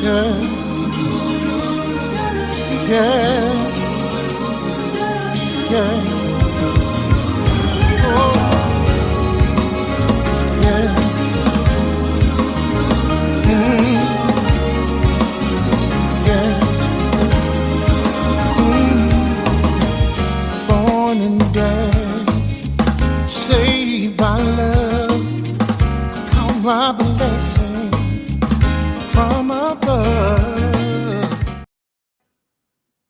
yeah, yeah, oh, yeah, mm, yeah, born and bred, saved by love, count my blessing from above.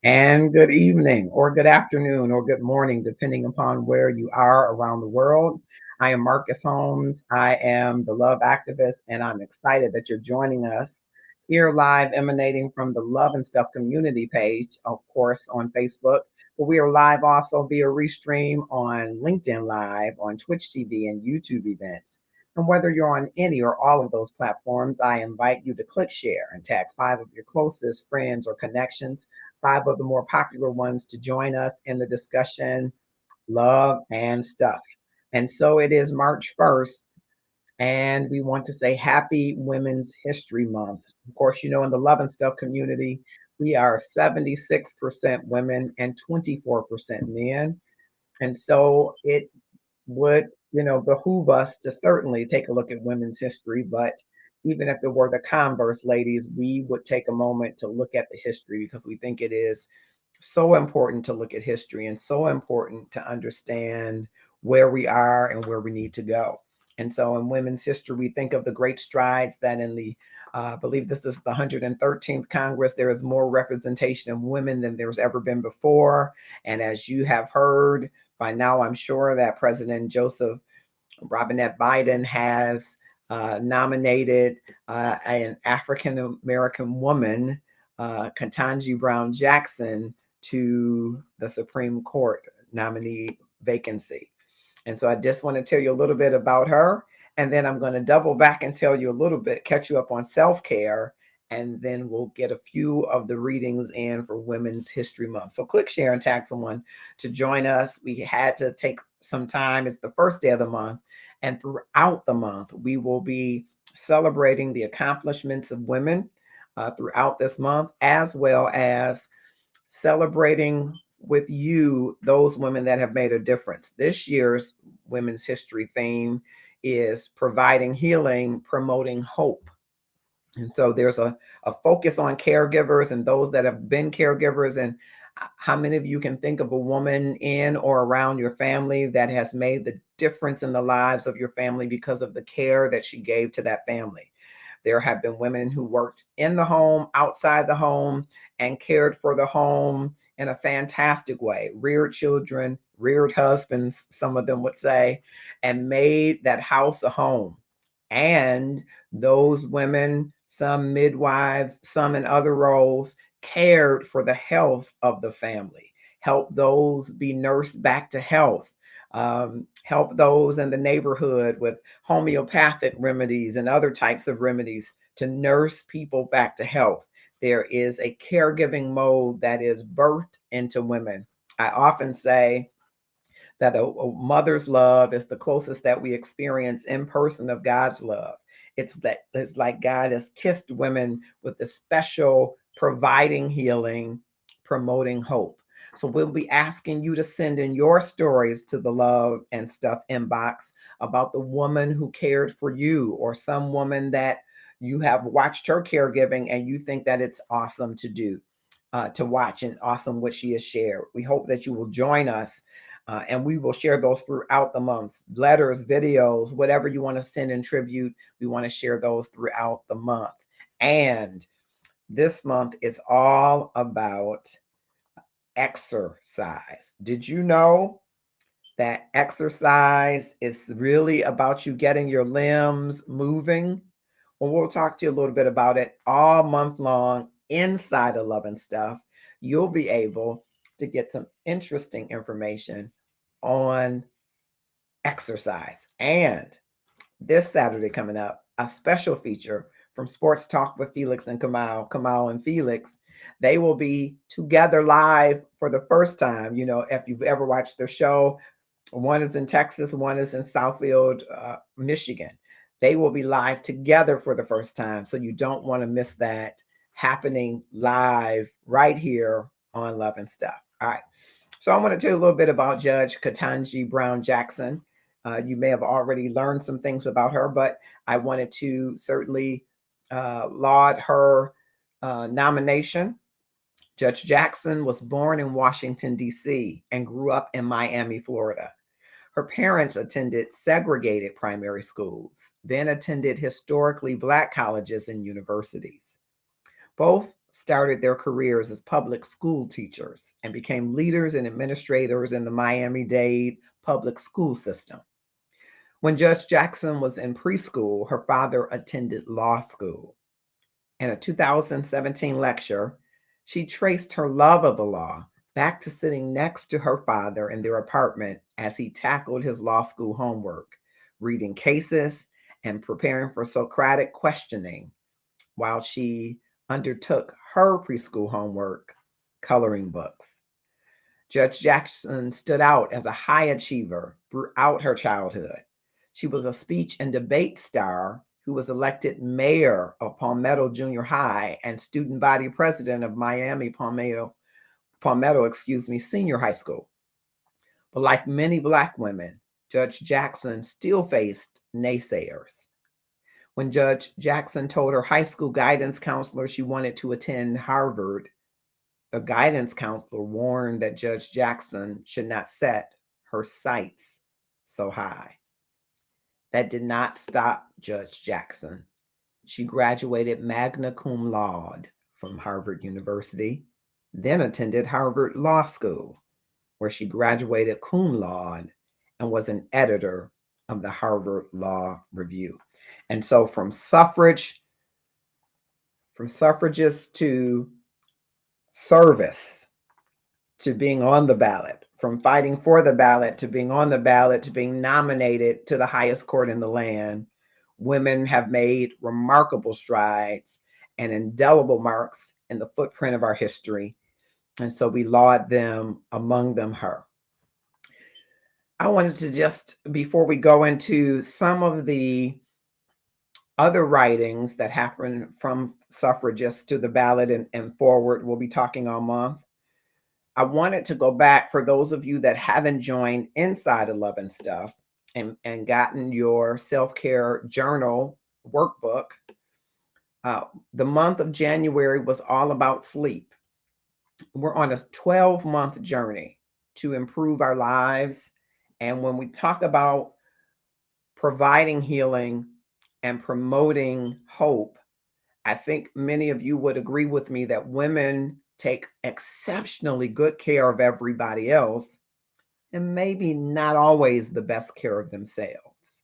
And good evening, or good afternoon, or good morning, depending upon where you are around the world. I am Marcus Holmes. I am the love activist, and I'm excited that you're joining us here live, emanating from the Love and Stuff community page, of course, on Facebook. But we are live also via Restream on LinkedIn Live, on Twitch TV, and YouTube events. And whether you're on any or all of those platforms, I invite you to click share and tag 5 of your closest friends or connections, 5 of the more popular ones, to join us in the discussion, love and stuff. And so it is March 1st, and we want to say Happy Women's History Month. Of course, you know, in the love and stuff community, we are 76% women and 24% men. And so it would, behoove us to certainly take a look at women's history. But even if it were the converse, ladies, we would take a moment to look at the history, because we think it is so important to look at history and so important to understand where we are and where we need to go. And so in women's history, we think of the great strides that in the, I believe this is the 113th Congress, there is more representation of women than there's ever been before. And as you have heard by now, I'm sure that President Joseph Robinette Biden has nominated an African American woman, Ketanji Brown Jackson, to the Supreme Court nominee vacancy. And so I just want to tell you a little bit about her. And then I'm going to double back and tell you a little bit, catch you up on self-care. And then we'll get a few of the readings in for Women's History Month. So click share and tag someone to join us. We had to take some time. It's the first day of the month. And throughout the month, we will be celebrating the accomplishments of women throughout this month, as well as celebrating with you those women that have made a difference. This year's Women's History theme is providing healing, promoting hope. And so there's a focus on caregivers and those that have been caregivers. And how many of you can think of a woman in or around your family that has made the difference in the lives of your family because of the care that she gave to that family? There have been women who worked in the home, outside the home, and cared for the home in a fantastic way, reared children, reared husbands, some of them would say, and made that house a home. And those women, some midwives, some in other roles, cared for the health of the family, helped those be nursed back to health, help those in the neighborhood with homeopathic remedies and other types of remedies to nurse people back to health. There is a caregiving mode that is birthed into women. I often say that a mother's love is the closest that we experience in person of God's love. It's like God has kissed women with the special providing healing, promoting hope. So we'll be asking you to send in your stories to the Love and Stuff inbox about the woman who cared for you, or some woman that you have watched her caregiving and you think that it's awesome to do, to watch, and awesome what she has shared. We hope that you will join us, and we will share those throughout the months. Letters, videos, whatever you want to send in tribute, we want to share those throughout the month. And this month is all about exercise. Did you know that exercise is really about you getting your limbs moving? Well, we'll talk to you a little bit about it all month long inside of Love and Stuff. You'll be able to get some interesting information on exercise. And this Saturday coming up, a special feature from Sports Talk with Felix and Kamal and Felix. They will be together live for the first time. You know, if you've ever watched their show, one is in Texas, one is in Southfield, Michigan. They will be live together for the first time. So you don't want to miss that. happening live right here on Love and Stuff. All right. So I want to tell you a little bit about Judge Ketanji Brown Jackson. You may have already learned some things about her, but I wanted to certainly laud her nomination. Judge Jackson was born in Washington, D.C., and grew up in Miami, Florida. Her parents attended segregated primary schools, then attended historically Black colleges and universities. Both started their careers as public school teachers and became leaders and administrators in the Miami-Dade public school system. When Judge Jackson was in preschool, her father attended law school. In a 2017 lecture, she traced her love of the law back to sitting next to her father in their apartment as he tackled his law school homework, reading cases and preparing for Socratic questioning while she undertook her preschool homework, coloring books. Judge Jackson stood out as a high achiever throughout her childhood. She was a speech and debate star who was elected mayor of Palmetto Junior High and student body president of Miami Palmetto, Senior High School. But like many Black women, Judge Jackson still faced naysayers. When Judge Jackson told her high school guidance counselor she wanted to attend Harvard, the guidance counselor warned that Judge Jackson should not set her sights so high. That did not stop Judge Jackson. She graduated magna cum laude from Harvard University, then attended Harvard Law School, where she graduated cum laude and was an editor of the Harvard Law Review. And so from suffragist to service to being on the ballot, from fighting for the ballot to being on the ballot to being nominated to the highest court in the land, women have made remarkable strides and indelible marks in the footprint of our history. And so we laud them, among them her. I wanted to just, before we go into some of the other writings that happen from suffragists to the ballot and forward, we'll be talking all month. I wanted to go back for those of you that haven't joined Inside of Love and Stuff and gotten your self-care journal workbook. The month of January was all about sleep. We're on a 12-month journey to improve our lives. And when we talk about providing healing and promoting hope, I think many of you would agree with me that women take exceptionally good care of everybody else and maybe not always the best care of themselves.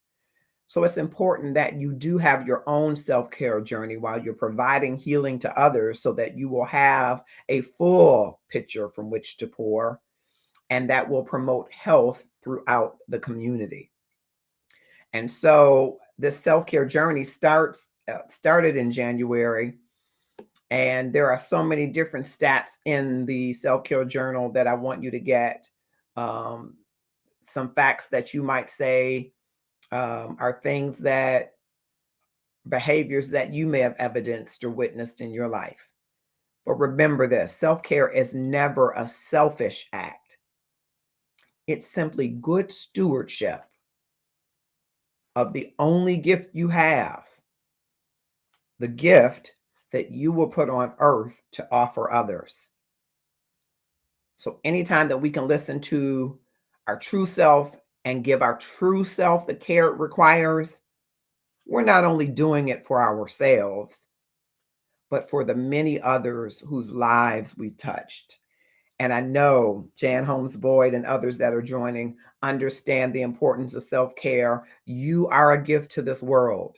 So it's important that you do have your own self-care journey while you're providing healing to others so that you will have a full picture from which to pour, and that will promote health throughout the community. And so this self-care journey started in January, and there are so many different stats in the self-care journal that I want you to get. Some facts that you might say are things that behaviors that you may have evidenced or witnessed in your life. But remember this, self-care is never a selfish act. It's simply good stewardship of the only gift you have, the gift that you will put on earth to offer others. So anytime that we can listen to our true self and give our true self the care it requires, we're not only doing it for ourselves, but for the many others whose lives we've touched. And I know Jan Holmes Boyd and others that are joining understand the importance of self-care. You are a gift to this world,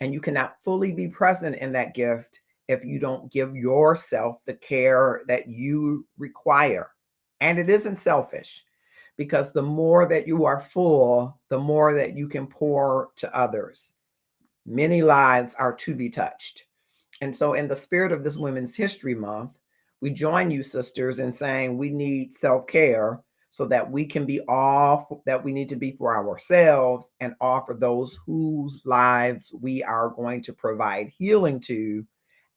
and you cannot fully be present in that gift if you don't give yourself the care that you require. And it isn't selfish, because the more that you are full, the more that you can pour to others. Many lives are to be touched. And so in the spirit of this Women's History Month, we join you, sisters, in saying we need self-care so that we can be all that we need to be for ourselves and offer those whose lives we are going to provide healing to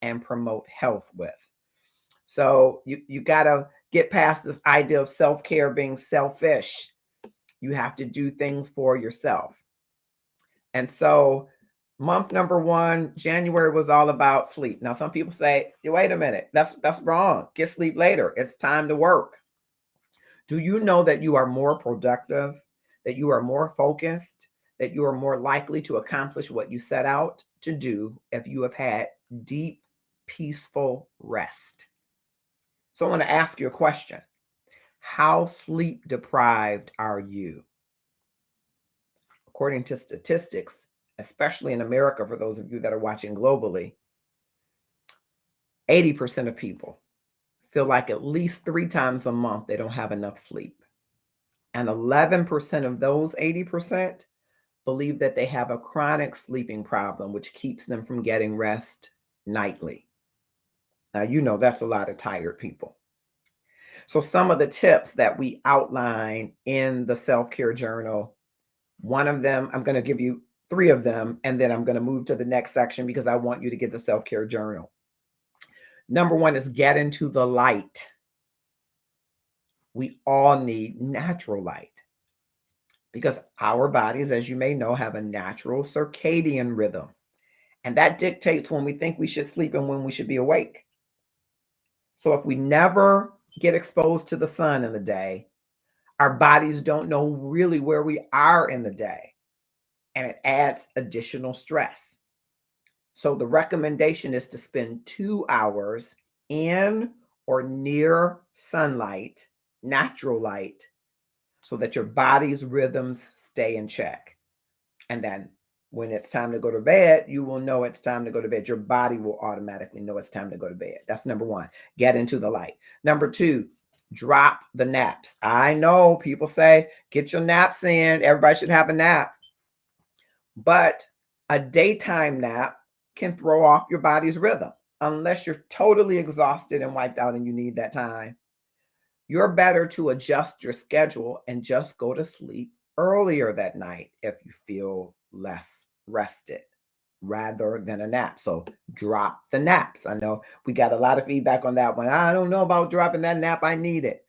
and promote health with. So you got to get past this idea of self-care being selfish. You have to do things for yourself. And so month number 1, January, was all about sleep. Now, some people say, wait a minute, that's wrong. Get sleep later. It's time to work. Do you know that you are more productive, that you are more focused, that you are more likely to accomplish what you set out to do if you have had deep, peaceful rest? So I want to ask you a question. How sleep deprived are you? According to statistics, especially in America, for those of you that are watching globally, 80% of people feel like at least 3 times a month they don't have enough sleep. And 11% of those 80% believe that they have a chronic sleeping problem, which keeps them from getting rest nightly. Now, you know that's a lot of tired people. So some of the tips that we outline in the self-care journal, one of them, I'm going to give you 3 of them, and then I'm going to move to the next section because I want you to get the self-care journal. Number 1 is get into the light. We all need natural light because our bodies, as you may know, have a natural circadian rhythm. And that dictates when we think we should sleep and when we should be awake. So if we never get exposed to the sun in the day, our bodies don't know really where we are in the day, and it adds additional stress. So the recommendation is to spend 2 hours in or near sunlight, natural light, so that your body's rhythms stay in check. And then when it's time to go to bed, you will know it's time to go to bed. Your body will automatically know it's time to go to bed. That's number 1. Get into the light. Number 2, drop the naps. I know people say, get your naps in. Everybody should have a nap. But a daytime nap can throw off your body's rhythm unless you're totally exhausted and wiped out and you need that time. You're better to adjust your schedule and just go to sleep earlier that night if you feel less rested rather than a nap. So drop the naps. I know we got a lot of feedback on that one. I don't know about dropping that nap. I need it.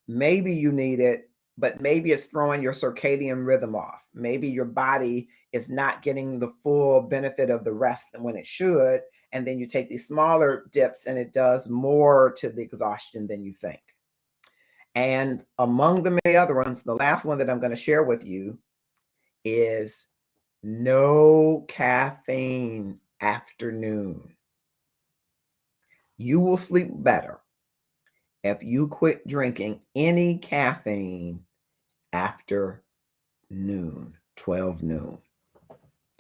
Maybe you need it, but maybe it's throwing your circadian rhythm off. Maybe your body is not getting the full benefit of the rest when it should. And then you take these smaller dips and it does more to the exhaustion than you think. And among the many other ones, the last one that I'm going to share with you is no caffeine afternoon. You will sleep better if you quit drinking any caffeine after noon, 12 noon.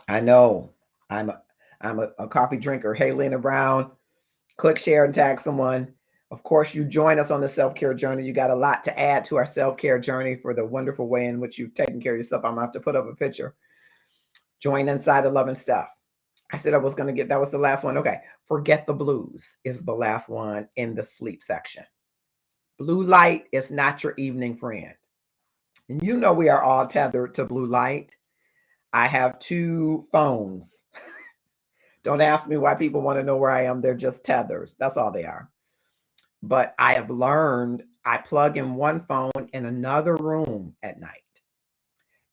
I know I'm a coffee drinker. Hey, Lena Brown, click share and tag someone. Of course, you join us on the self-care journey. You got a lot to add to our self-care journey for the wonderful way in which you've taken care of yourself. I'm going to have to put up a picture. Join inside the Love and Stuff. I said I was going to get, that was the last one. Okay. Forget the blues is the last one in the sleep section. Blue light is not your evening friend. And you know we are all tethered to blue light. I have 2 phones. Don't ask me why people want to know where I am. They're just tethers. That's all they are. But I have learned I plug in one phone in another room at night.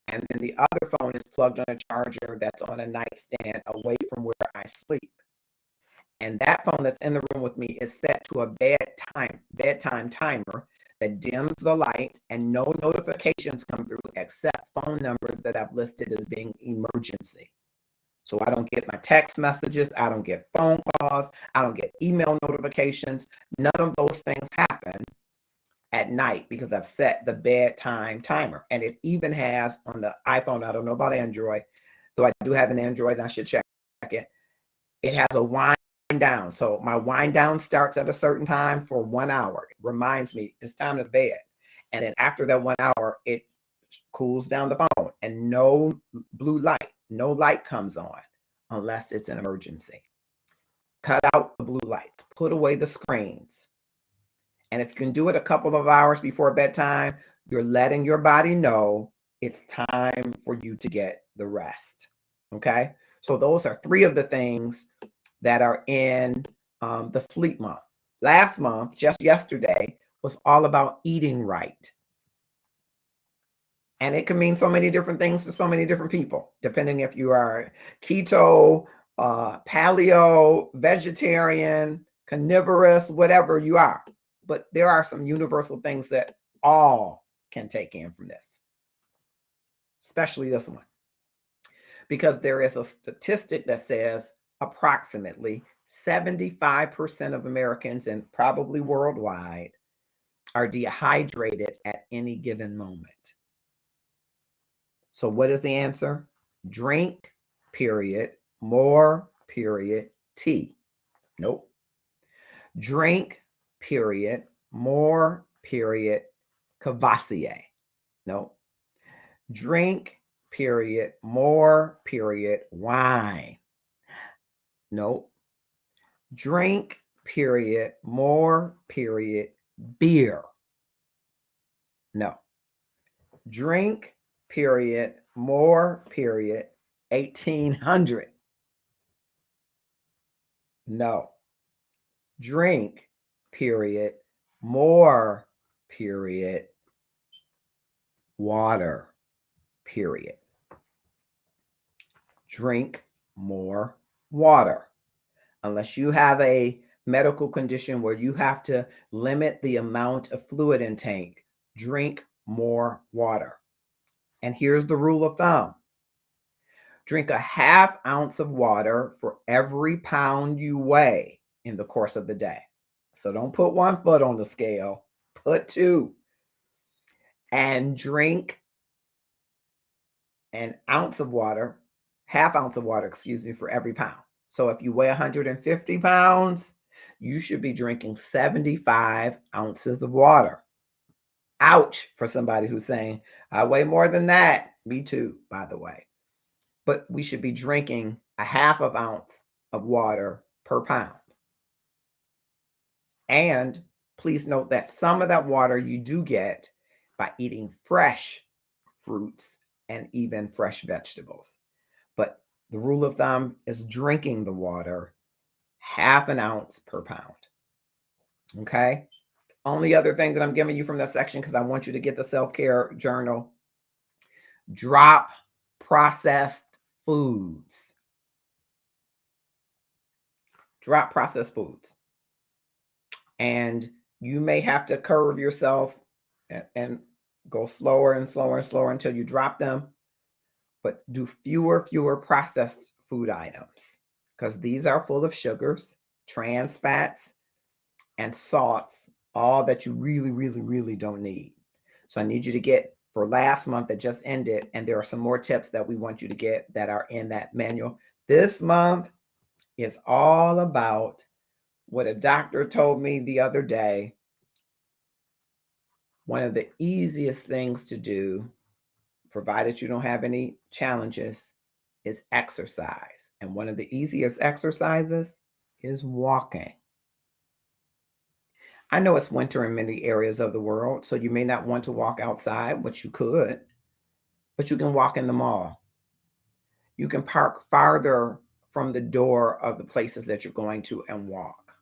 And then the other phone is plugged on a charger that's on a nightstand away from where I sleep. And that phone that's in the room with me is set to a bedtime timer that dims the light and no notifications come through except phone numbers that I've listed as being emergency. So I don't get my text messages, I don't get phone calls, I don't get email notifications. None of those things happen at night because I've set the bedtime timer. And it even has on the iPhone, I don't know about Android, though I do have an Android and I should check it. It has a wind down. So my wind down starts at a certain time for 1 hour. It reminds me it's time to bed. And then after that 1 hour, it cools down the phone and no blue light, no light comes on unless it's an emergency. Cut out the blue light, put away the screens. And if you can do it a couple of hours before bedtime, you're letting your body know it's time for you to get the rest. Okay. So those are 3 of the things that are in the sleep month. Last month, just yesterday, was all about eating right. And it can mean so many different things to so many different people, depending if you are keto, paleo, vegetarian, carnivorous, whatever you are. But there are some universal things that all can take in from this, especially this one, because there is a statistic that says approximately 75% of Americans, and probably worldwide, are dehydrated at any given moment. So what is the answer? Drink, period, more, period, tea. Nope. Drink, period, more, period, Cavassier. Nope. Drink, period, more, period, wine. Nope. Drink, period, more, period, beer. No. Drink, period, more, period, 1800. No. Drink, period, more, period, water, period. Drink more water. Unless you have a medical condition where you have to limit the amount of fluid intake, drink more water. And here's the rule of thumb. Drink a half ounce of water for every pound you weigh in the course of the day. So don't put 1 foot on the scale, put 2. And drink an ounce of water, half ounce of water, for every pound. So if you weigh 150 pounds, you should be drinking 75 ounces of water. Ouch for somebody who's saying, I weigh more than that. Me too, by the way. But we should be drinking a half of ounce of water per pound. And please note that some of that water you do get by eating fresh fruits and even fresh vegetables. But the rule of thumb is drinking the water half an ounce per pound. Okay? Only other thing that I'm giving you from that section, because I want you to get the self-care journal, drop processed foods. Drop processed foods. And you may have to curve yourself and go slower and slower and slower until you drop them. But do fewer processed food items, because these are full of sugars, trans fats, and salts, all that you really don't need. So I need you to get for last month that just ended, and there are some more tips that we want you to get that are in that manual. This month is all about what a doctor told me the other day. One of the easiest things to do, provided you don't have any challenges, is exercise. And one of the easiest exercises is walking. I know it's winter in many areas of the world, so you may not want to walk outside, which you could, but you can walk in the mall. You can park farther from the door of the places that you're going to and walk,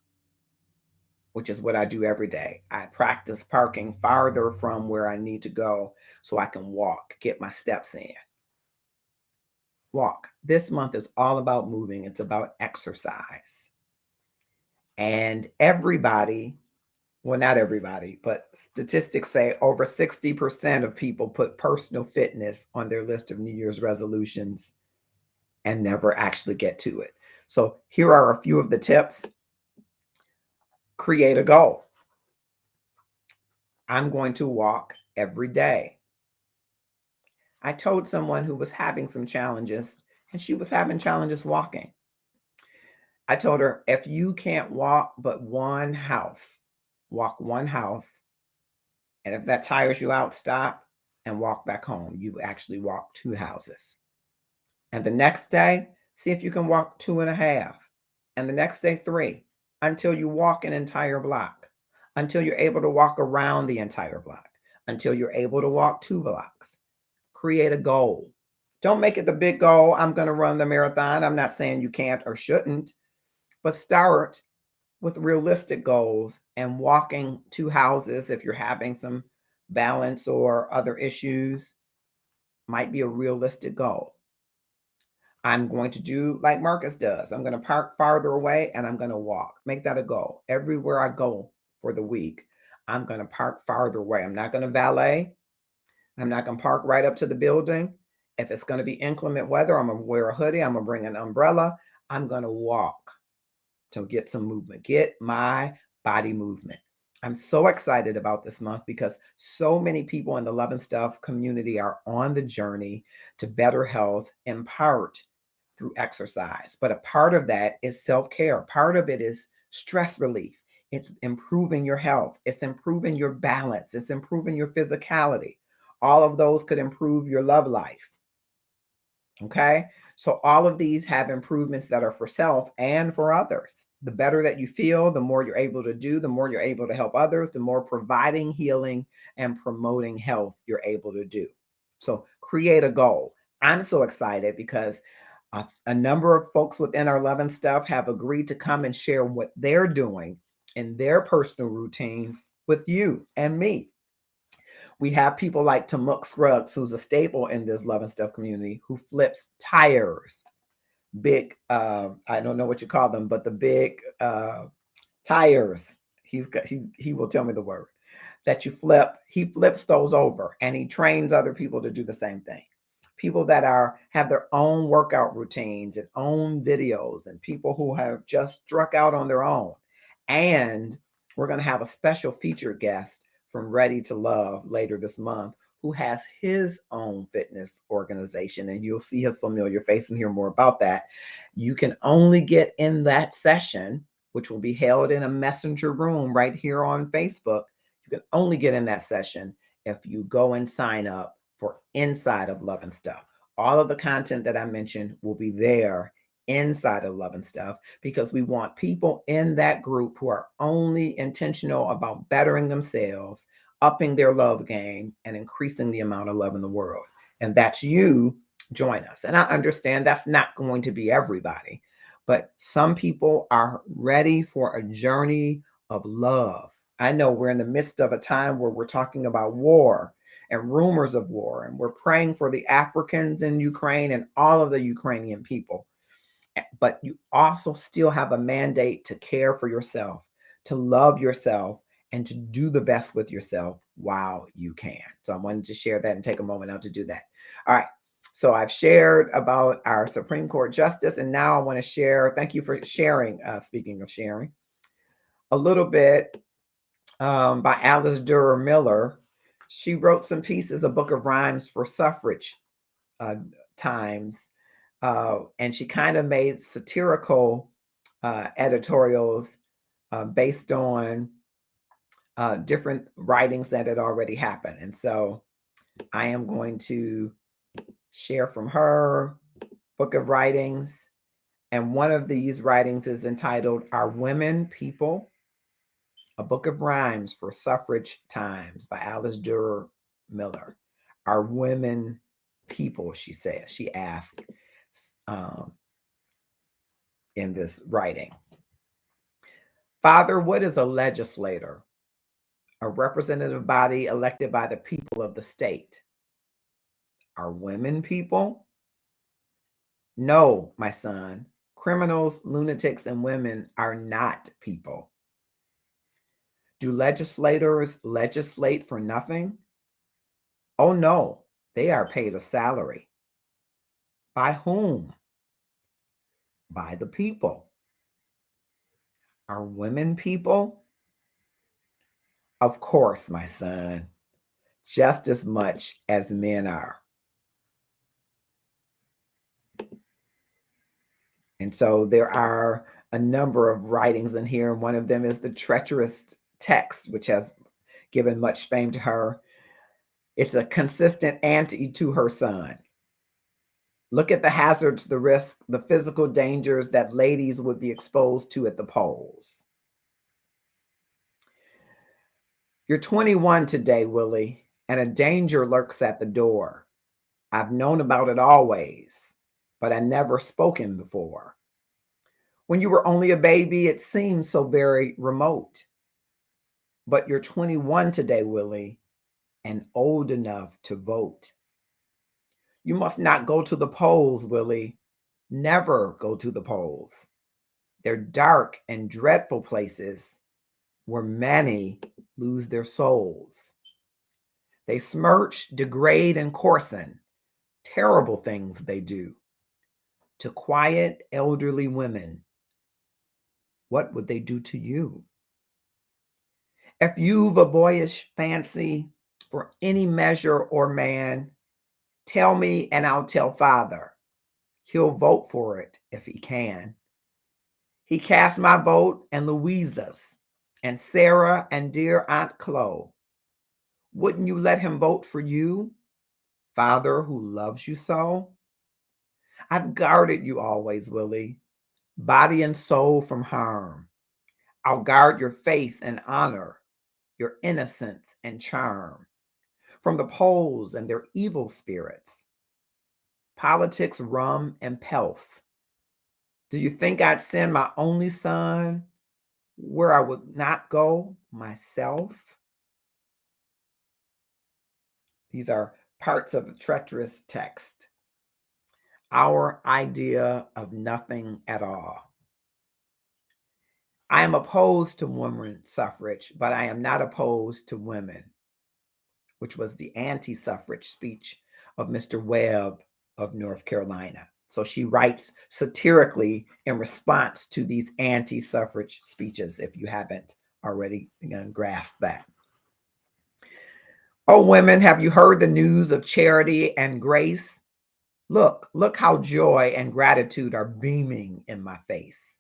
which is what I do every day. I practice parking farther from where I need to go so I can walk, get my steps in. Walk. This month is all about moving. It's about exercise. And everybody, well, not everybody, but statistics say over 60% of people put personal fitness on their list of New Year's resolutions and never actually get to it. So here are a few of the tips. Create a goal. I'm going to walk every day. I told someone who was having some challenges, and she was having challenges walking. I told her, if you can't walk but one house, walk one house. And if that tires you out, stop and walk back home. You actually walk 2 houses. And the next day, see if you can walk 2.5. And the next day, 3, until you walk an entire block, until you're able to walk around the entire block, until you're able to walk 2 blocks. Create a goal. Don't make it the big goal. I'm going to run the marathon. I'm not saying you can't or shouldn't, But start with realistic goals, and walking 2 houses if you're having some balance or other issues might be a realistic goal. I'm going to do like Marcus does. I'm going to park farther away and I'm going to walk. Make that a goal. Everywhere I go for the week, I'm going to park farther away. I'm not going to valet. I'm not going to park right up to the building. If it's going to be inclement weather, I'm going to wear a hoodie. I'm going to bring an umbrella. I'm going to walk to get some movement, get my body movement. I'm so excited about this month because so many people in the Love and Stuff community are on the journey to better health in part through exercise. But a part of that is self-care. Part of it is stress relief. It's improving your health. It's improving your balance. It's improving your physicality. All of those could improve your love life. Okay. So all of these have improvements that are for self and for others. The better that you feel, the more you're able to do, the more you're able to help others, the more providing healing and promoting health you're able to do. So create a goal. I'm so excited because a number of folks within our Love and Stuff have agreed to come and share what they're doing in their personal routines with you and me. We have people like Tamuk Scruggs, who's a staple in this Love and Stuff community, who flips tires, big, I don't know what you call them, but the big tires. He will tell me the word that you flip. He flips those over and he trains other people to do the same thing. People that have their own workout routines and own videos, and people who have just struck out on their own. And we're going to have a special featured guest from Ready to Love later this month who has his own fitness organization, and you'll see his familiar face and hear more about that. You can only get in that session, which will be held in a messenger room right here on Facebook. You can only get in that session if you go and sign up for Inside of Love and Stuff. All of the content that I mentioned will be there inside of Love and Stuff because we want people in that group who are only intentional about bettering themselves, upping their love game, and increasing the amount of love in the world. And that's you. Join us. And I understand that's not going to be everybody, but some people are ready for a journey of love. I know we're in the midst of a time where we're talking about war and rumors of war, and we're praying for the Africans in Ukraine and all of the Ukrainian people. But you also still have a mandate to care for yourself, to love yourself, and to do the best with yourself while you can. So I wanted to share that and take a moment out to do that. All right. So I've shared about our Supreme Court Justice, and now I want to share, thank you for sharing, speaking of sharing, a little bit by Alice Durer Miller. She wrote some pieces, a book of rhymes for suffrage times, and she kind of made satirical editorials based on different writings that had already happened. And so I am going to share from her book of writings. And one of these writings is entitled Are Women People? A Book of Rhymes for Suffrage Times by Alice Durer Miller. Are women people, she says, she asked in this writing. Father, what is a legislator? A representative body elected by the people of the state. Are women people? No, my son. Criminals, lunatics, and women are not people. Do legislators legislate for nothing? Oh no, they are paid a salary. By whom? By the people. Are women people? Of course, my son, just as much as men are. And so there are a number of writings in here. One of them is the treacherous text, which has given much fame to her. It's a consistent ante to her son. Look at the hazards, the risks, the physical dangers that ladies would be exposed to at the polls. You're 21 today, Willie, and a danger lurks at the door. I've known about it always, but I never spoken before. When you were only a baby, it seemed so very remote. But you're 21 today, Willie, and old enough to vote. You must not go to the polls, Willie. Never go to the polls. They're dark and dreadful places where many lose their souls. They smirch, degrade, and coarsen. Terrible things they do. To quiet elderly women, what would they do to you? If you've a boyish fancy for any measure or man, tell me and I'll tell father. He'll vote for it if he can. He cast my vote and Louisa's and Sarah and dear Aunt Chloe. Wouldn't you let him vote for you, father who loves you so? I've guarded you always, Willie, body and soul from harm. I'll guard your faith and honor, your innocence and charm from the poles and their evil spirits. Politics, rum, and pelf. Do you think I'd send my only son where I would not go myself? These are parts of a treacherous text. Our idea of nothing at all. I am opposed to women's suffrage, but I am not opposed to women, which was the anti-suffrage speech of Mr. Webb of North Carolina. So she writes satirically in response to these anti-suffrage speeches, if you haven't already grasped that. Oh, women, have you heard the news of charity and grace? Look how joy and gratitude are beaming in my face.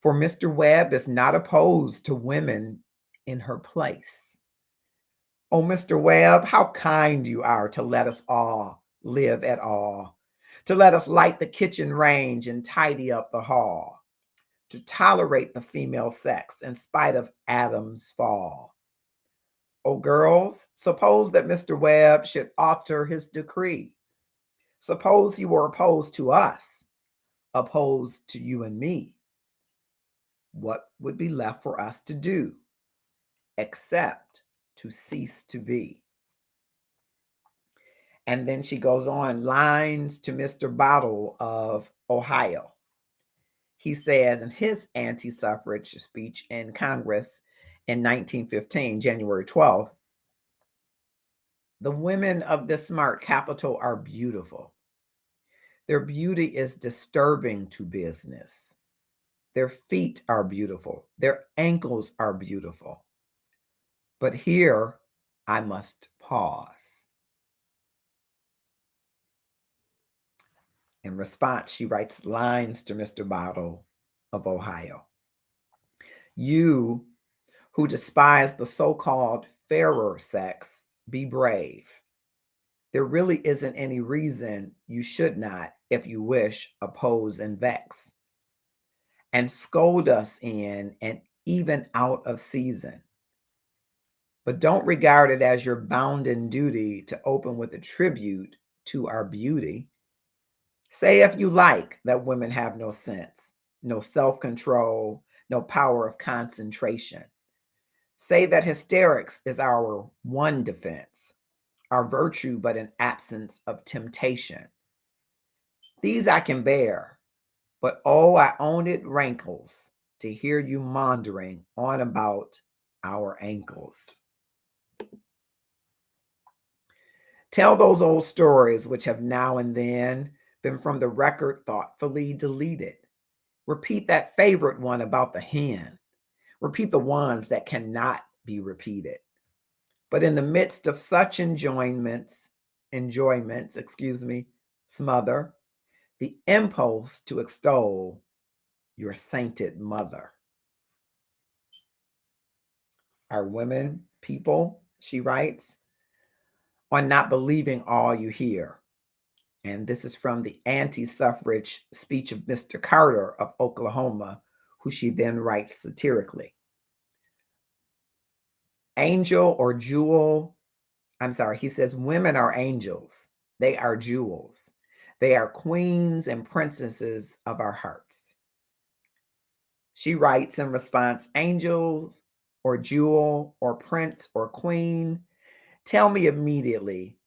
For Mr. Webb is not opposed to women in her place. Oh, Mr. Webb, how kind you are to let us all live at all, to let us light the kitchen range and tidy up the hall, to tolerate the female sex in spite of Adam's fall. Oh, girls, suppose that Mr. Webb should alter his decree. Suppose he were opposed to us, opposed to you and me. What would be left for us to do except to cease to be? And then she goes on, lines to Mr. Bottle of Ohio. He says in his anti-suffrage speech in Congress in 1915, January 12th, the women of this smart capital are beautiful. Their beauty is disturbing to business. Their feet are beautiful. Their ankles are beautiful. But here I must pause. In response, she writes lines to Mr. Bottle of Ohio. You who despise the so-called fairer sex, be brave. There really isn't any reason you should not, if you wish, oppose and vex, and scold us in and even out of season. But don't regard it as your bounden duty to open with a tribute to our beauty. Say, if you like, that women have no sense, no self-control, no power of concentration. Say that hysterics is our one defense, our virtue but an absence of temptation. These I can bear, but oh, I own it rankles to hear you maundering on about our ankles. Tell those old stories which have now and then been from the record thoughtfully deleted. Repeat that favorite one about the hen. Repeat the ones that cannot be repeated. But in the midst of such enjoyments, smother the impulse to extol your sainted mother. Our women, people, she writes, on not believing all you hear. And this is from the anti-suffrage speech of Mr. Carter of Oklahoma, who she then writes satirically. Angel or jewel, he says, women are angels. They are jewels. They are queens and princesses of our hearts. She writes in response, angels or jewel or prince or queen, tell me immediately,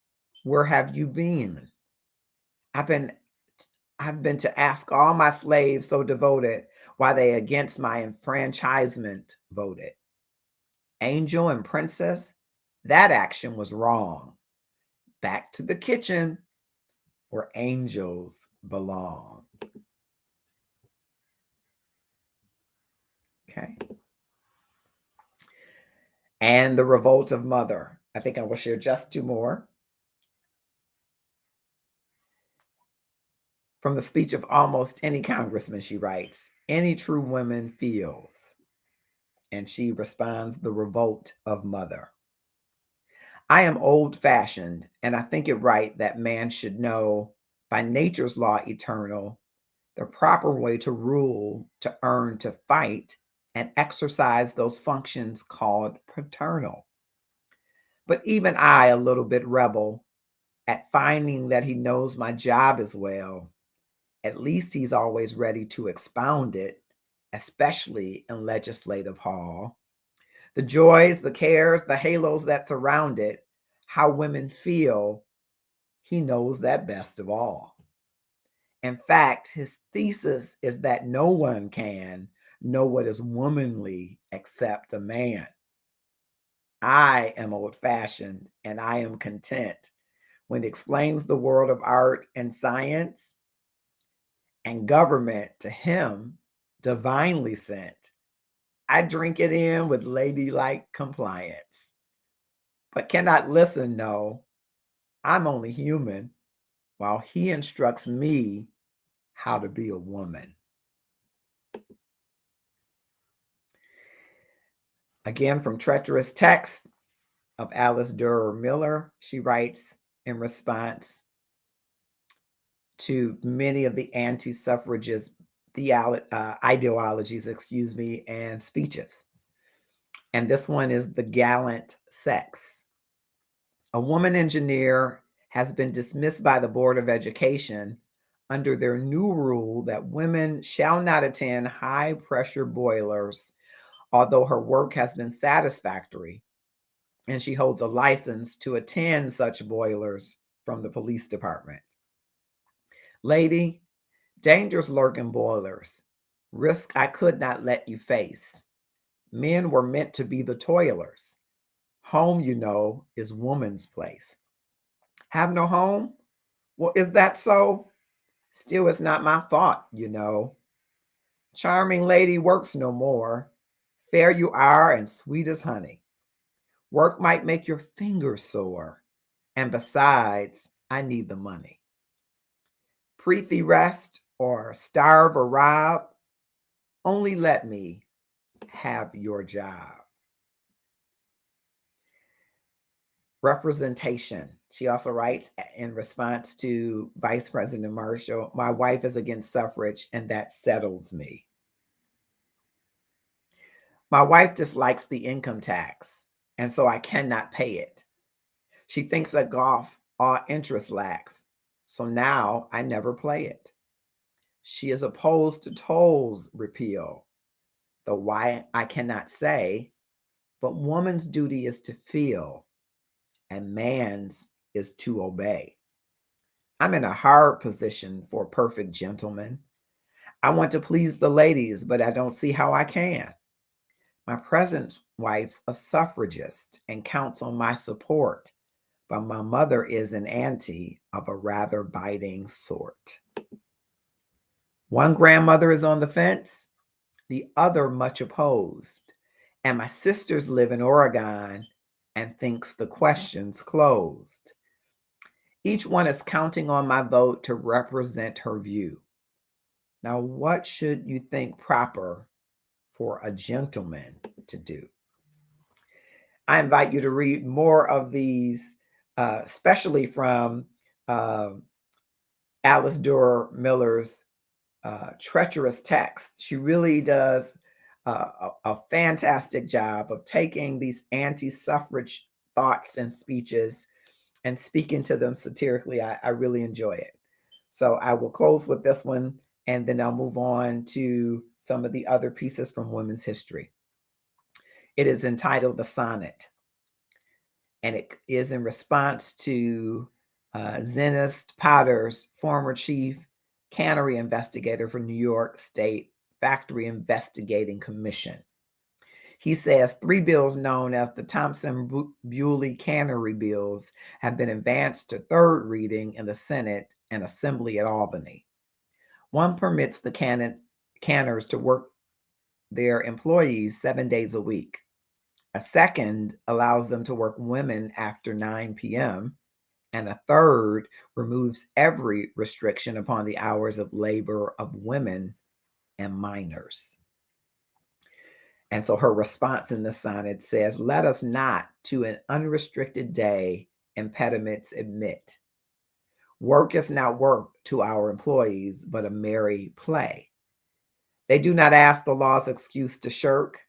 where have you been? I've been I've been to ask all my slaves so devoted why they against my enfranchisement voted. Angel and princess, that action was wrong. Back to the kitchen where angels belong. Okay. And the revolt of mother. I think I will share just two more. From the speech of almost any congressman, she writes, any true woman feels. And she responds, the revolt of mother. I am old fashioned, and I think it right that man should know by nature's law eternal the proper way to rule, to earn, to fight, and exercise those functions called paternal. But even I, a little bit rebel, at finding that he knows my job as well, at least he's always ready to expound it, especially in legislative hall. The joys, the cares, the halos that surround it, how women feel, he knows that best of all. In fact, his thesis is that no one can know what is womanly except a man. I am old fashioned and I am content when it explains the world of art and science and government to him, divinely sent. I drink it in with ladylike compliance, but cannot listen, no. I'm only human while he instructs me how to be a woman. Again, from Treacherous Text of Alice Durer Miller, she writes in response to many of the anti-suffragist ideologies, and speeches. And this one is the gallant sex. A woman engineer has been dismissed by the Board of Education under their new rule that women shall not attend high pressure boilers, although her work has been satisfactory and she holds a license to attend such boilers from the police department. Lady, dangers lurk in boilers, risk I could not let you face. Men were meant to be the toilers. Home, you know, is woman's place. Have no home? Well, is that so? Still, it's not my fault, you know. Charming lady works no more. Fair you are and sweet as honey. Work might make your fingers sore. And besides, I need the money. Prithee rest or starve or rob. Only let me have your job. Representation. She also writes in response to Vice President Marshall, my wife is against suffrage and that settles me. My wife dislikes the income tax and so I cannot pay it. She thinks that golf all interest lacks, so now I never play it. She is opposed to tolls repeal, though why I cannot say, but woman's duty is to feel and man's is to obey. I'm in a hard position for a perfect gentleman. I want to please the ladies, but I don't see how I can. My present wife's a suffragist and counts on my support, but my mother is an auntie of a rather biting sort. One grandmother is on the fence, the other much opposed, and my sisters live in Oregon and thinks the question's closed. Each one is counting on my vote to represent her view. Now, what should you think proper for a gentleman to do? I invite you to read more of these, especially from Alice Durer Miller's Treacherous Text. She really does a fantastic job of taking these anti-suffrage thoughts and speeches and speaking to them satirically. I really enjoy it. So I will close with this one, and then I'll move on to some of the other pieces from women's history. It is entitled The Sonnet, and it is in response to Zenist Potter's former chief cannery investigator for New York State Factory Investigating Commission. He says 3 bills known as the Thompson-Bewley Cannery Bills have been advanced to third reading in the Senate and Assembly at Albany. One permits the canners to work their employees 7 days a week. A second allows them to work women after 9 p.m., and a third removes every restriction upon the hours of labor of women and minors. And so her response in the sonnet says, "Let us not to an unrestricted day impediments admit. Work is not work to our employees, but a merry play. They do not ask the law's excuse to shirk.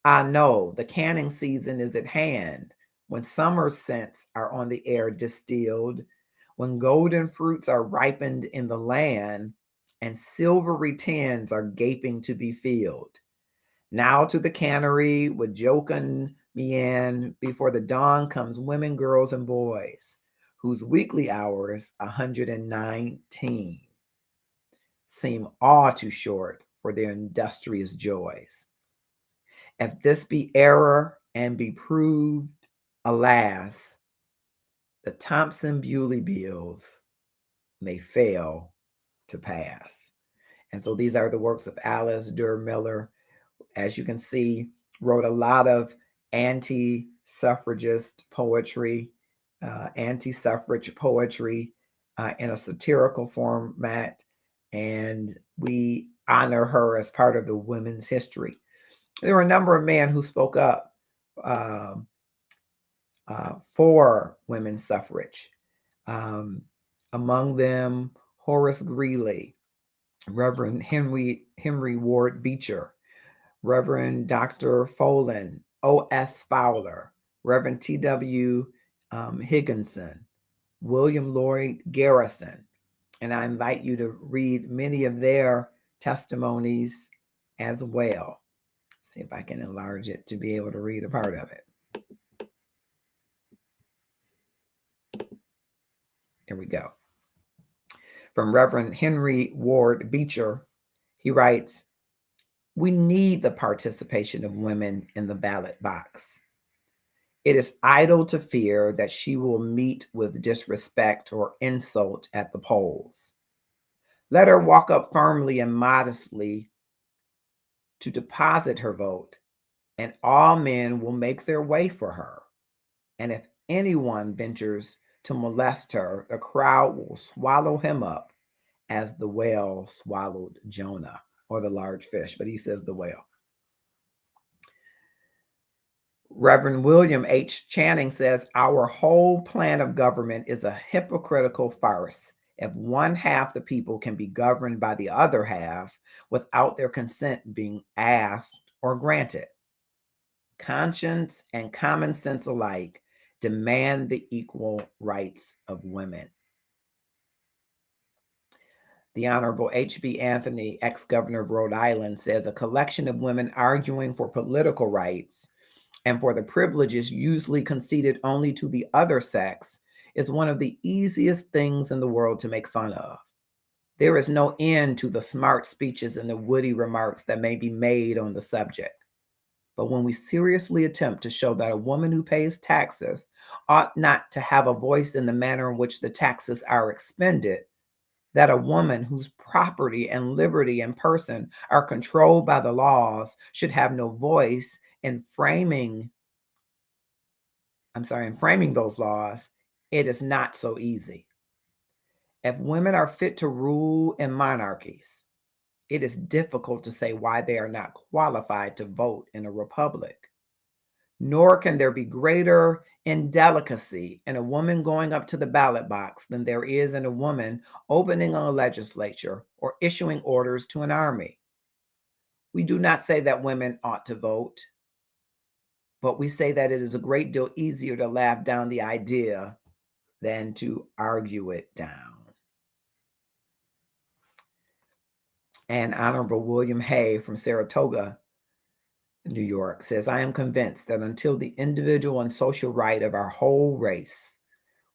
I know the canning season is at hand, when summer scents are on the air distilled, when golden fruits are ripened in the land, and silvery tins are gaping to be filled. Now to the cannery with jocund mien, before the dawn comes women, girls, and boys, whose weekly hours, 119, seem all too short for their industrious joys. If this be error and be proved, alas, the Thompson-Bewley bills may fail to pass." And so these are the works of Alice Durr Miller. As you can see, wrote a lot of anti-suffragist poetry, anti-suffrage poetry in a satirical format, and we honor her as part of the women's history. There were a number of men who spoke up for women's suffrage. Among them, Horace Greeley, Reverend Henry Ward Beecher, Reverend Dr. Folin, O.S. Fowler, Reverend T.W. Higginson, William Lloyd Garrison. And I invite you to read many of their testimonies as well. See if I can enlarge it to be able to read a part of it. Here we go. From Reverend Henry Ward Beecher, he writes, "We need the participation of women in the ballot box. It is idle to fear that she will meet with disrespect or insult at the polls. Let her walk up firmly and modestly to deposit her vote, and all men will make their way for her. And if anyone ventures to molest her, the crowd will swallow him up as the whale swallowed Jonah," or the large fish, but he says the whale. Reverend William H. Channing says, "Our whole plan of government is a hypocritical farce if one half the people can be governed by the other half without their consent being asked or granted. Conscience and common sense alike demand the equal rights of women." The Honorable H.B. Anthony, ex-governor of Rhode Island, says, "A collection of women arguing for political rights and for the privileges usually conceded only to the other sex is one of the easiest things in the world to make fun of. There is no end to the smart speeches and the witty remarks that may be made on the subject. But when we seriously attempt to show that a woman who pays taxes ought not to have a voice in the manner in which the taxes are expended, that a woman whose property and liberty and person are controlled by the laws should have no voice in framing those laws, it is not so easy. If women are fit to rule in monarchies, it is difficult to say why they are not qualified to vote in a republic. Nor can there be greater indelicacy in a woman going up to the ballot box than there is in a woman opening a legislature or issuing orders to an army. We do not say that women ought to vote, but we say that it is a great deal easier to laugh down the idea than to argue it down." And Honorable William Hay from Saratoga, New York, says, I am convinced that until the individual and social right of our whole race,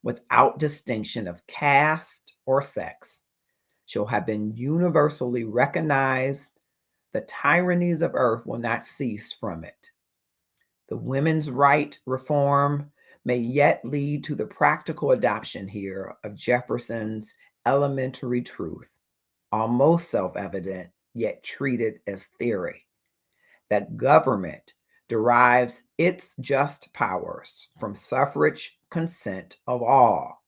without distinction of caste or sex, shall have been universally recognized, the tyrannies of earth will not cease from it. The women's right reform may yet lead to the practical adoption here of Jefferson's elementary truth, almost self-evident, yet treated as theory, that government derives its just powers from suffrage consent of all,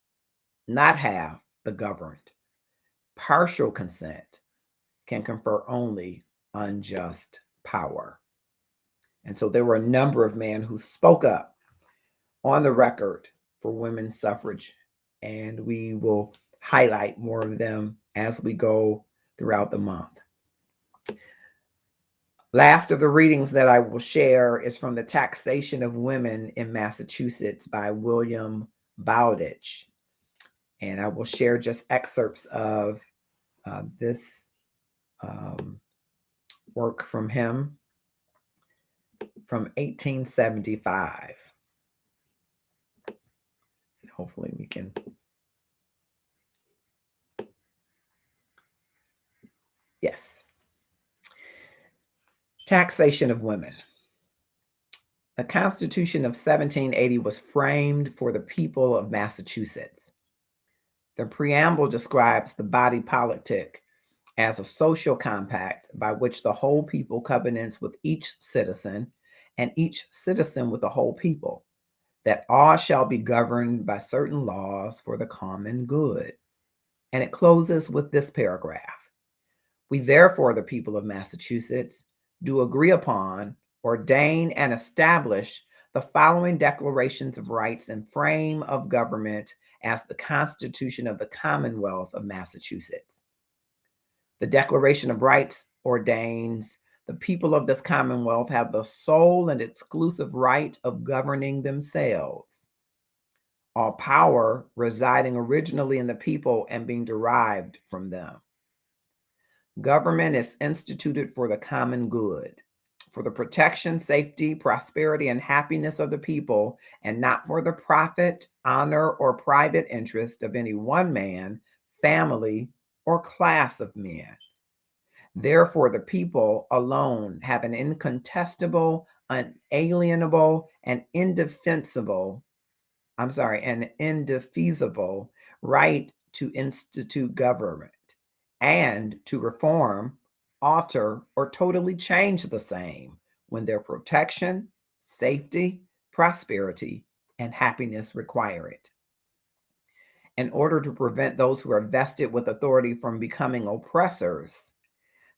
not half the governed. Partial consent can confer only unjust power. And so there were a number of men who spoke up on the record for women's suffrage, and we will highlight more of them as we go throughout the month. Last of the readings that I will share is from The Taxation of Women in Massachusetts by William Bowditch. And I will share just excerpts of this work from him from 1875. Hopefully we can. Yes. Taxation of women. The Constitution of 1780 was framed for the people of Massachusetts. The preamble describes the body politic as a social compact by which the whole people covenants with each citizen, and each citizen with the whole people, that all shall be governed by certain laws for the common good. And it closes with this paragraph. We therefore, the people of Massachusetts, do agree upon, ordain, and establish the following declarations of rights and frame of government as the Constitution of the Commonwealth of Massachusetts. The Declaration of Rights ordains the people of this Commonwealth have the sole and exclusive right of governing themselves, all power residing originally in the people and being derived from them. Government is instituted for the common good, for the protection, safety, prosperity, and happiness of the people, and not for the profit, honor, or private interest of any one man, family, or class of men. Therefore, the people alone have an incontestable, unalienable, and indefeasible right to institute government and to reform, alter, or totally change the same when their protection, safety, prosperity, and happiness require it. In order to prevent those who are vested with authority from becoming oppressors,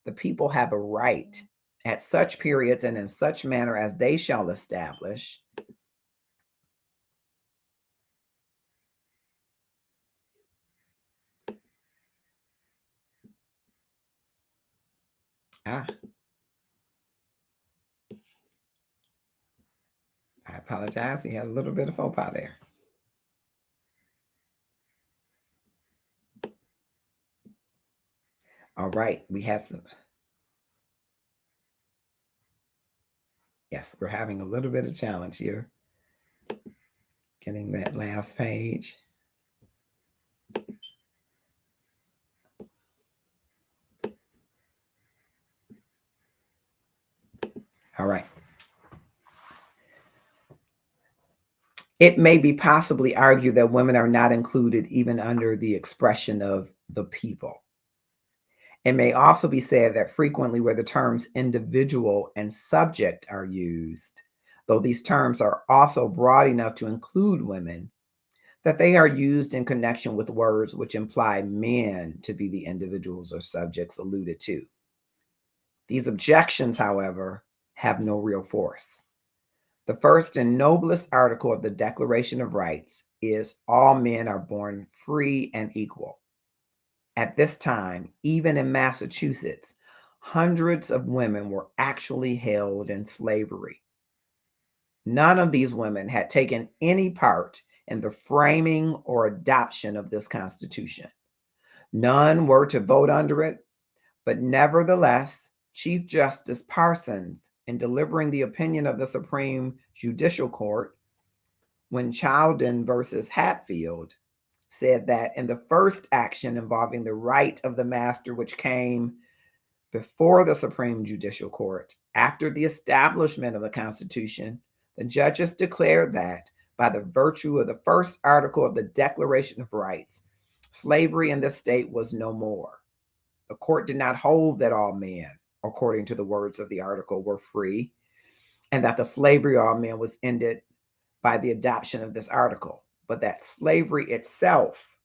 the people have a right at such periods and in such manner as they shall establish I apologize. We had a little bit of faux pas there. All right, we had some. Yes, we're having a little bit of challenge here. Getting that last page. All right. It may be possibly argued that women are not included even under the expression of the people. It may also be said that frequently where the terms individual and subject are used, though these terms are also broad enough to include women, that they are used in connection with words which imply men to be the individuals or subjects alluded to. These objections, however, have no real force. The first and noblest article of the Declaration of Rights is all men are born free and equal. At this time, even in Massachusetts, hundreds of women were actually held in slavery. None of these women had taken any part in the framing or adoption of this Constitution. None were to vote under it, But nevertheless, Chief Justice Parsons, in delivering the opinion of the Supreme Judicial Court when Chowden versus Hatfield, said that in the first action involving the right of the master, which came before the Supreme Judicial Court after the establishment of the Constitution, the judges declared that by the virtue of the first article of the Declaration of Rights, slavery in this state was no more. The court did not hold that all men, according to the words of the article, were free, and that the slavery of all men was ended by the adoption of this article, but that slavery itself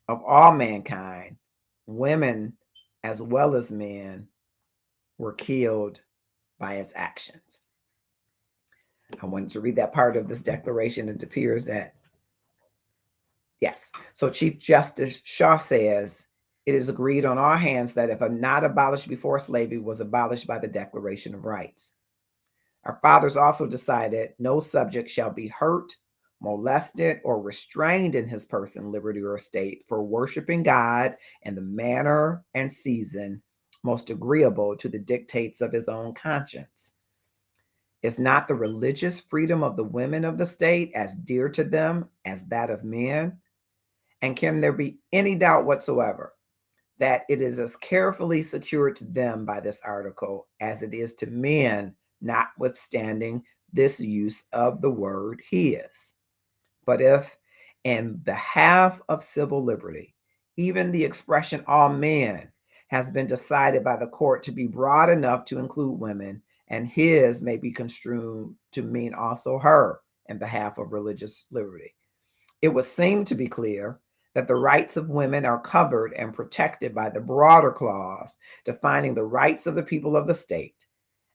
of all mankind, women as well as men, were killed by its actions. I wanted to read that part of this declaration. It appears that, yes. So Chief Justice Shaw says, it is agreed on all hands that if not abolished before slavery was abolished by the Declaration of Rights. Our fathers also decided no subject shall be hurt, molested, or restrained in his person, liberty, or estate for worshiping God in the manner and season most agreeable to the dictates of his own conscience. Is not the religious freedom of the women of the state as dear to them as that of men? And can there be any doubt whatsoever that it is as carefully secured to them by this article as it is to men, notwithstanding this use of the word his? But if, in behalf of civil liberty, even the expression all men has been decided by the court to be broad enough to include women, and his may be construed to mean also her in behalf of religious liberty, it would seem to be clear that the rights of women are covered and protected by the broader clause defining the rights of the people of the state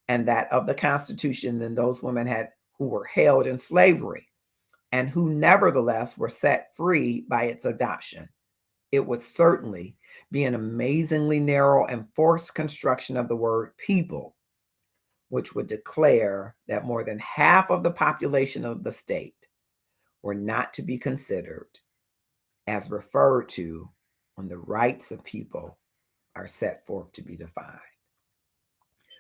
and that of the Constitution than those women had who were held in slavery and who nevertheless were set free by its adoption. It would certainly be an amazingly narrow and forced construction of the word people, which would declare that more than half of the population of the state were not to be considered as referred to when the rights of people are set forth to be defined.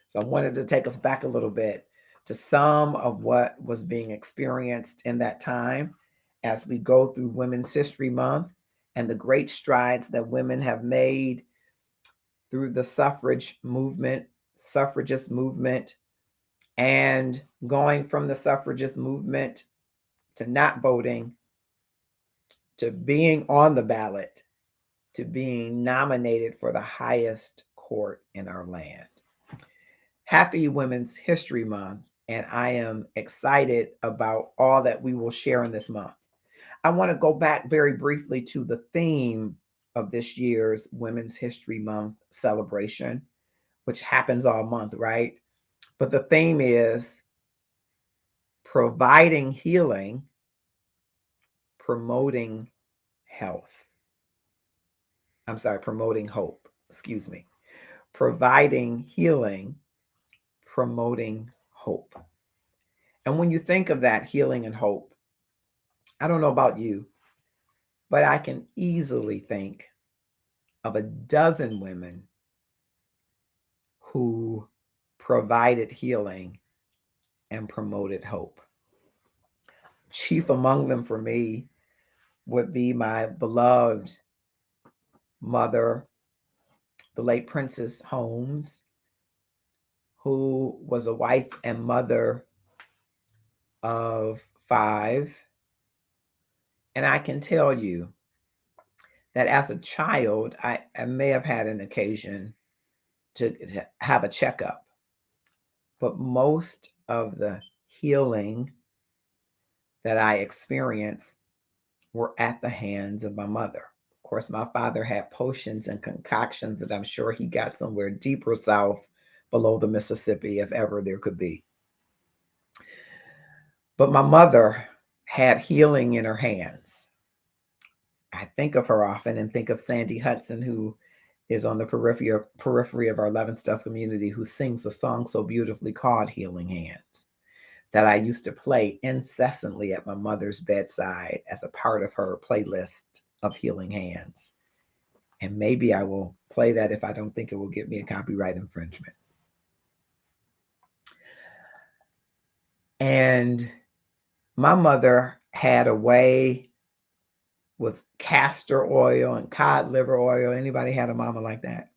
So I wanted to take us back a little bit to some of what was being experienced in that time as we go through Women's History Month and the great strides that women have made through the suffragist movement, and going from the suffragist movement to not voting, to being on the ballot, to being nominated for the highest court in our land. Happy Women's History Month, and I am excited about all that we will share in this month. I want to go back very briefly to the theme of this year's Women's History Month celebration, which happens all month, right? But the theme is providing healing, promoting health. Promoting hope, excuse me. Providing healing, promoting hope. And when you think of that healing and hope, I don't know about you, but I can easily think of a dozen women who provided healing and promoted hope. Chief among them for me would be my beloved mother, the late Princess Holmes, who was a wife and mother of 5. And I can tell you that as a child, I may have had an occasion to have a checkup, but most of the healing that I experienced were at the hands of my mother. Of course, my father had potions and concoctions that I'm sure he got somewhere deeper south below the Mississippi, if ever there could be. But my mother had healing in her hands. I think of her often and think of Sandy Hudson, who is on the periphery of our Love and Stuff community, who sings a song so beautifully called Healing Hands that I used to play incessantly at my mother's bedside as a part of her playlist of Healing Hands. And maybe I will play that if I don't think it will get me a copyright infringement. And my mother had a way with castor oil and cod liver oil. Anybody had a mama like that?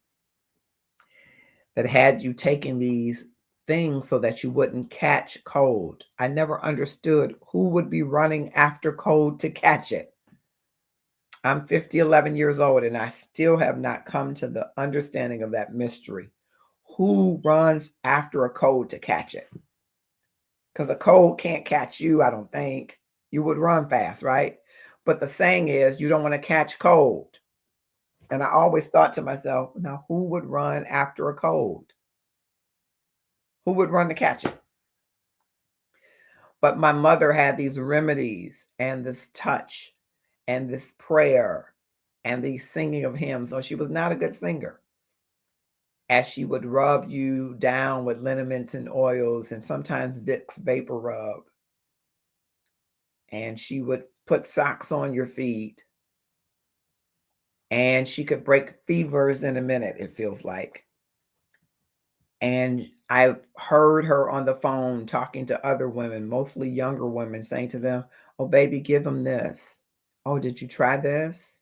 That had you taking these things so that you wouldn't catch cold. I never understood who would be running after cold to catch it. I'm 11 years old, and I still have not come to the understanding of that mystery. Who runs after a cold to catch it? Because a cold can't catch you, I don't think. You would run fast, right? But the saying is, you don't want to catch cold. And I always thought to myself, now who would run after a cold? Who would run to catch it? But my mother had these remedies and this touch and this prayer and the singing of hymns, though she was not a good singer, as she would rub you down with liniments and oils and sometimes Vicks vapor rub. And she would put socks on your feet. And she could break fevers in a minute, it feels like. And I've heard her on the phone talking to other women, mostly younger women, saying to them, "Oh, baby, give them this. Oh, did you try this?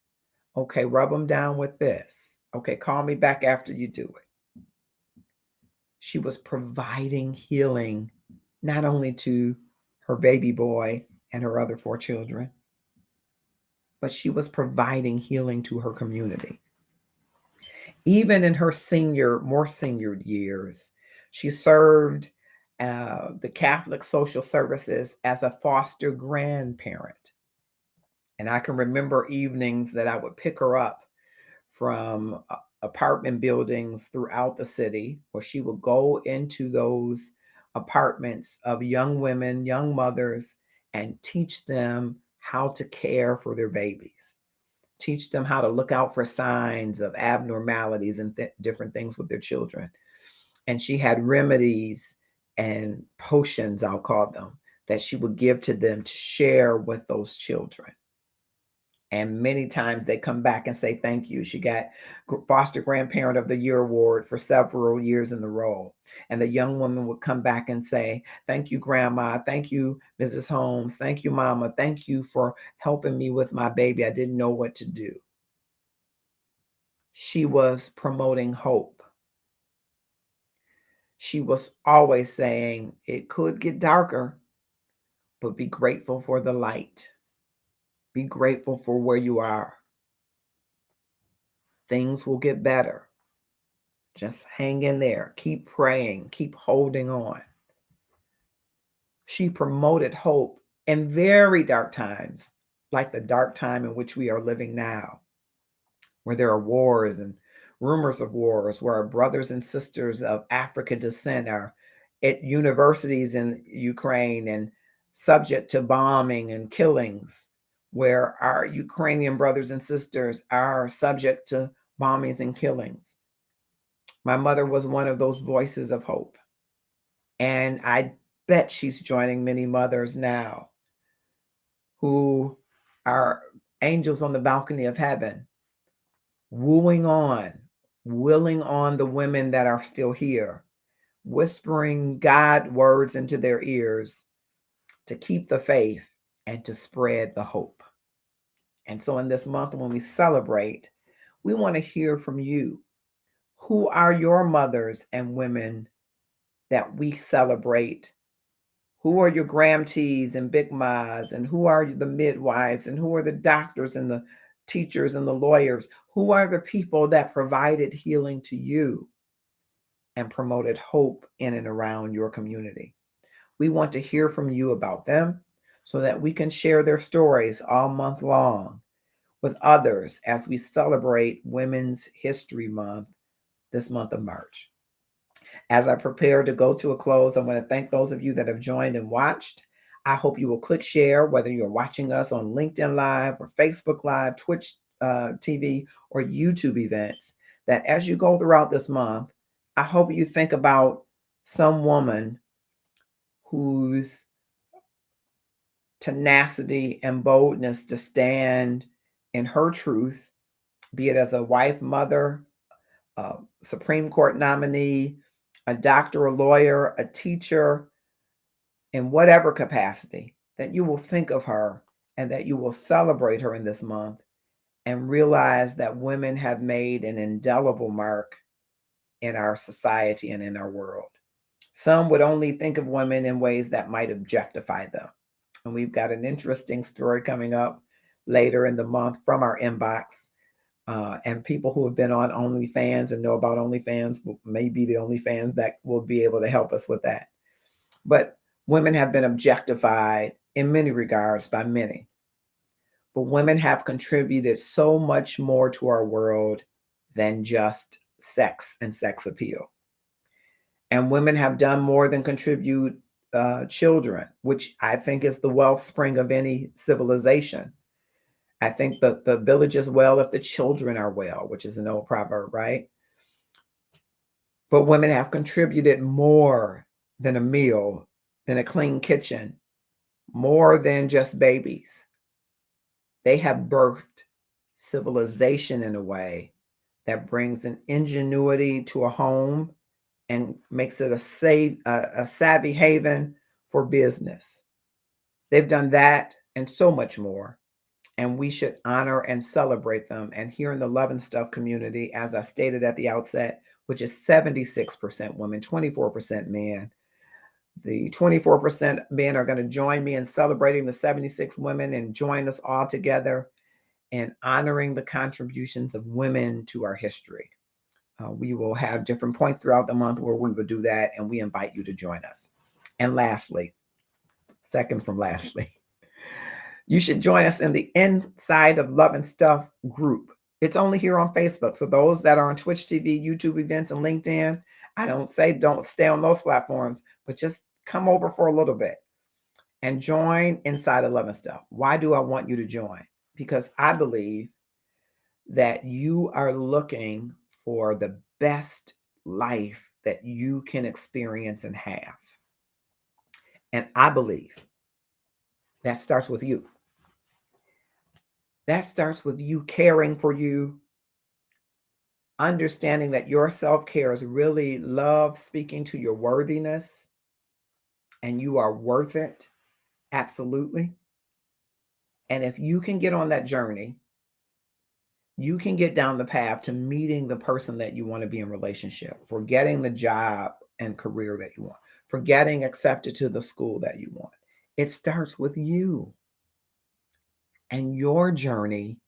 Okay, rub them down with this. Okay, call me back after you do it." She was providing healing not only to her baby boy and her other 4 children, but she was providing healing to her community. Even in her more senior years, she served the Catholic social services as a foster grandparent. And I can remember evenings that I would pick her up from apartment buildings throughout the city, where she would go into those apartments of young women, young mothers, and teach them how to care for their babies, teach them how to look out for signs of abnormalities and different things with their children. And she had remedies and potions, I'll call them, that she would give to them to share with those children. And many times they come back and say thank you. She got Foster Grandparent of the Year award for several years in a row. And the young woman would come back and say, "Thank you, Grandma. Thank you, Mrs. Holmes. Thank you, Mama. Thank you for helping me with my baby. I didn't know what to do." She was promoting hope. She was always saying, it could get darker, but be grateful for the light. Be grateful for where you are. Things will get better. Just hang in there. Keep praying. Keep holding on. She promoted hope in very dark times, like the dark time in which we are living now, where there are wars and rumors of wars, where our brothers and sisters of African descent are at universities in Ukraine and subject to bombing and killings, where our Ukrainian brothers and sisters are subject to bombings and killings. My mother was one of those voices of hope. And I bet she's joining many mothers now who are angels on the balcony of heaven, wooing on, willing on the women that are still here, whispering God words into their ears to keep the faith and to spread the hope. And so in this month, when we celebrate, we want to hear from you. Who are your mothers and women that we celebrate? Who are your grandtees and big mas? And who are the midwives? And who are the doctors and the teachers and the lawyers? Who are the people that provided healing to you and promoted hope in and around your community? We want to hear from you about them so that we can share their stories all month long with others as we celebrate Women's History Month this month of March. As I prepare to go to a close, I want to thank those of you that have joined and watched. I hope you will click share, whether you're watching us on LinkedIn Live or Facebook Live, Twitch TV, or YouTube events, that as you go throughout this month, I hope you think about some woman whose tenacity and boldness to stand in her truth be it as a wife, mother, a Supreme Court nominee, a doctor, a lawyer, a teacher, in whatever capacity, that you will think of her and that you will celebrate her in this month and realize that women have made an indelible mark in our society and in our world. Some would only think of women in ways that might objectify them. And we've got an interesting story coming up later in the month from our inbox. And people who have been on OnlyFans and know about OnlyFans may be the OnlyFans that will be able to help us with that. But women have been objectified in many regards by many. But women have contributed so much more to our world than just sex and sex appeal. And women have done more than contribute children, which I think is the wellspring of any civilization. I think the village is well if the children are well, which is an old proverb, right? But women have contributed more than a meal, than a clean kitchen, more than just babies. They have birthed civilization in a way that brings an ingenuity to a home and makes it a savvy haven for business. They've done that and so much more. And we should honor and celebrate them. And here in the Love and Stuff community, as I stated at the outset, which is 76% women, 24% men, the 24% men are going to join me in celebrating the 76 women and join us all together in honoring the contributions of women to our history. We will have different points throughout the month where we will do that, and we invite you to join us. And lastly, second from lastly, you should join us in the Inside of Love and Stuff group. It's only here on Facebook. So those that are on Twitch TV, YouTube events, and LinkedIn, I don't say don't stay on those platforms, but just come over for a little bit and join Inside of Love and Stuff. Why do I want you to join? Because I believe that you are looking for the best life that you can experience and have. And I believe that starts with you. That starts with you caring for you, understanding that your self-care is really love speaking to your worthiness, and you are worth it, absolutely. And if you can get on that journey, you can get down the path to meeting the person that you want to be in relationship, for getting the job and career that you want, for getting accepted to the school that you want. It starts with you and your journey.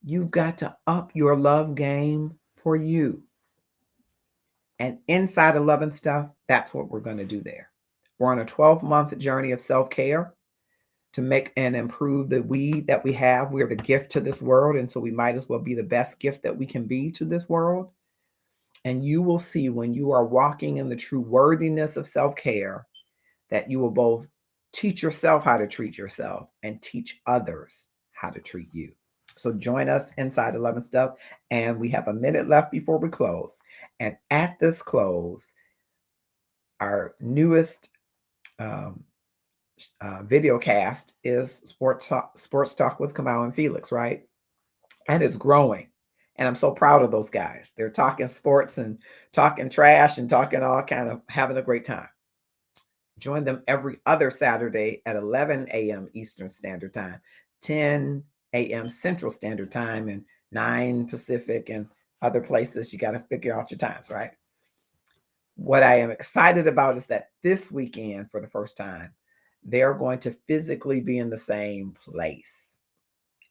You've got to up your love game for you. And Inside of Love and Stuff, that's what we're going to do there. We're on a 12-month journey of self-care to make and improve the we that we have. We're the gift to this world, and so we might as well be the best gift that we can be to this world. And you will see when you are walking in the true worthiness of self-care that you will both teach yourself how to treat yourself and teach others how to treat you. So join us Inside of Love and Stuff. And we have a minute left before we close. And at this close, our newest video cast is Sports Talk with Kamau and Felix, right? And it's growing. And I'm so proud of those guys. They're talking sports and talking trash and talking all kind of having a great time. Join them every other Saturday at 11 a.m. Eastern Standard Time, 10 a.m. Central Standard Time, and 9 Pacific, and other places. You got to figure out your times, right? What I am excited about is that this weekend, for the first time, they're going to physically be in the same place.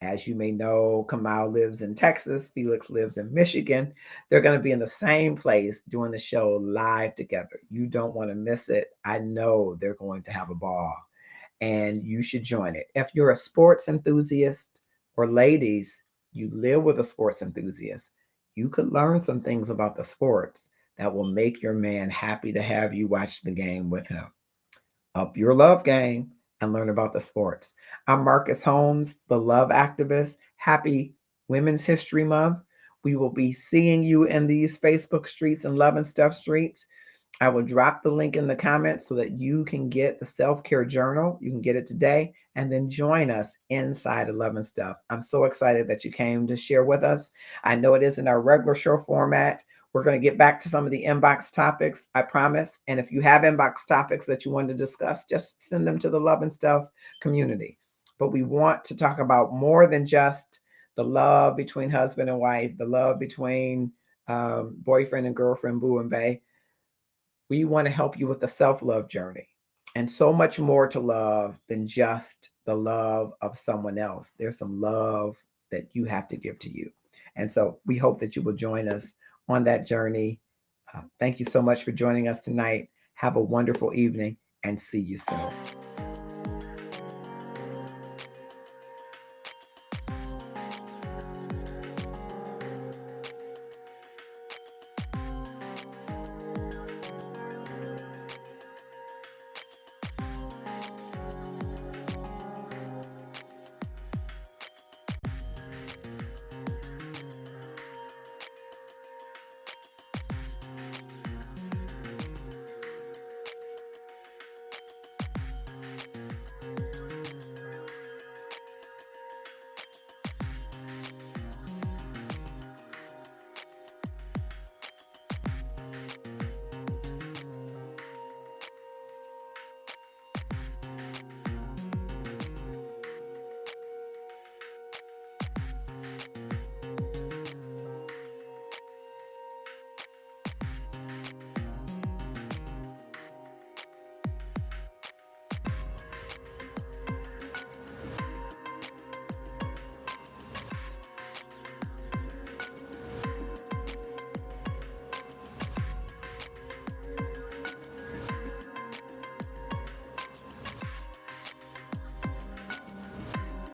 As you may know, Kamau lives in Texas, Felix lives in Michigan. They're going to be in the same place doing the show live together. You don't want to miss it. I know they're going to have a ball, and you should join it. If you're a sports enthusiast, or ladies, you live with a sports enthusiast, you could learn some things about the sports that will make your man happy to have you watch the game with him. Up your love game and learn about the sports. I'm Marcus Holmes, the love activist. Happy Women's History Month. We will be seeing you in these Facebook streets and Love and Stuff streets. I will drop the link in the comments so that you can get the self-care journal. You can get it today and then join us inside of Love and Stuff. I'm so excited that you came to share with us. I know it isn't our regular show format. We're going to get back to some of the inbox topics, I promise. And if you have inbox topics that you want to discuss, just send them to the Love and Stuff community. But we want to talk about more than just the love between husband and wife, the love between boyfriend and girlfriend, boo and bae. We want to help you with the self-love journey, and so much more to love than just the love of someone else. There's some love that you have to give to you. And so we hope that you will join us on that journey. Thank you so much for joining us tonight. Have a wonderful evening and see you soon.